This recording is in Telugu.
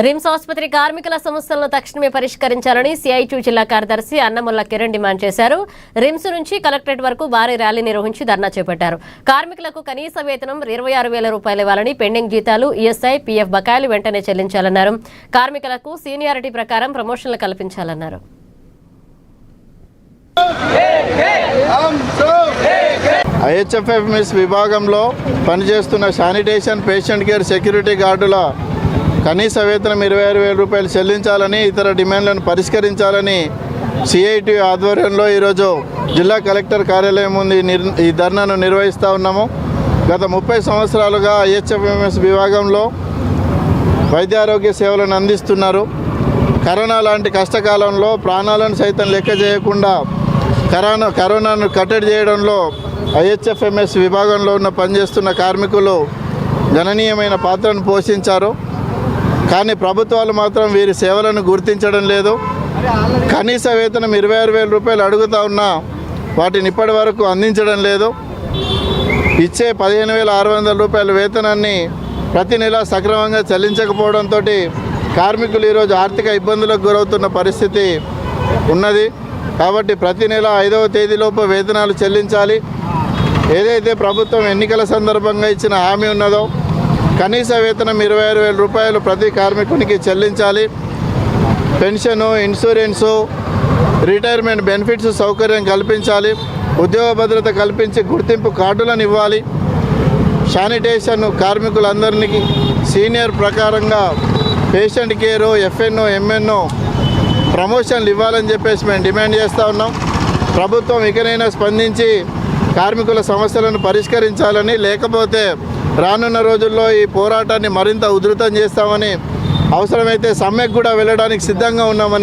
రిమ్స్ ఆసుపత్రి కార్మికుల సమస్యలను తక్షణమే పరిష్కరించాలని సిఐటియు జిల్లా కార్యదర్శి అన్నముల్ల కిరణ్ డిమాండ్ చేశారు. రిమ్స్ నుంచి కలెక్టరేట్ వరకు భారీ ర్యాలీ నిర్వహించి ధర్నా చేపట్టారు. కార్మికులకు కనీస వేతనం 26,000 రూపాయలు ఇవ్వాలని, పెండింగ్ జీతాలు, ఈఎస్ఐ, పీఎఫ్ బకాయిలు వెంటనే చెల్లించాలన్నారు. కార్మికులకు సీనియారిటీ ప్రకారం ప్రమోషన్లు కల్పించాలన్నారు. ఐహెచ్ఎఫ్ఎంఎస్ విభాగంలో పనిచేస్తున్న శానిటేషన్, పేషెంట్ కేర్, సెక్యూరిటీ గార్డుల కనీస వేతనం 26,000 రూపాయలు చెల్లించాలని, ఇతర డిమాండ్లను పరిష్కరించాలని సిఐటియు ఆధ్వర్యంలో ఈరోజు జిల్లా కలెక్టర్ కార్యాలయం ముందు ఈ ధర్నాను నిర్వహిస్తూ ఉన్నాము. గత 30 సంవత్సరాలుగా ఐహెచ్ఎఫ్ఎంఎస్ విభాగంలో వైద్యారోగ్య సేవలను అందిస్తున్నారు. కరోనా లాంటి కష్టకాలంలో ప్రాణాలను సైతం లెక్క చేయకుండా కరోనాను కట్టడి చేయడంలో ఐహెచ్ఎఫ్ఎంఎస్ విభాగంలో పనిచేస్తున్న కార్మికులు గణనీయమైన పాత్రను పోషించారు. కానీ ప్రభుత్వాలు మాత్రం వీరి సేవలను గుర్తించడం లేదు. కనీస వేతనం 26,000 రూపాయలు అడుగుతూ ఉన్నా వాటిని ఇప్పటి వరకు అందించడం లేదు. ఇచ్చే 15,600 రూపాయల వేతనాన్ని ప్రతి నెల సక్రమంగా చెల్లించకపోవడంతో కార్మికులు ఈరోజు ఆర్థిక ఇబ్బందులకు గురవుతున్న పరిస్థితి ఉన్నది. కాబట్టి ప్రతి నెల 5వ తేదీలోపు వేతనాలు చెల్లించాలి. ఏదైతే ప్రభుత్వం ఎన్నికల సందర్భంగా ఇచ్చిన హామీ ఉన్నదో కనీస వేతనం 26,000 రూపాయలు ప్రతి కార్మికునికి చెల్లించాలి. పెన్షను, ఇన్సూరెన్సు, రిటైర్మెంట్ బెనిఫిట్స్ సౌకర్యం కల్పించాలి. ఉద్యోగ భద్రత కల్పించి గుర్తింపు కార్డులను ఇవ్వాలి. శానిటేషన్ కార్మికులందరికీ సీనియర్ ప్రకారంగా పేషెంట్ కేరు, ఎఫ్ఎన్ఓ, ఎంఎన్ఓ ప్రమోషన్లు ఇవ్వాలని చెప్పేసి మేము డిమాండ్ చేస్తూ ఉన్నాం. ప్రభుత్వం ఇకనైనా స్పందించి కార్మికుల సమస్యలను పరిష్కరించాలని, లేకపోతే రానున్న రోజుల్లో ఈ పోరాటాన్ని మరింత ఉధృతం చేస్తామని, అవసరమైతే సమ్మెకు కూడా వెళ్ళడానికి సిద్ధంగా ఉన్నామని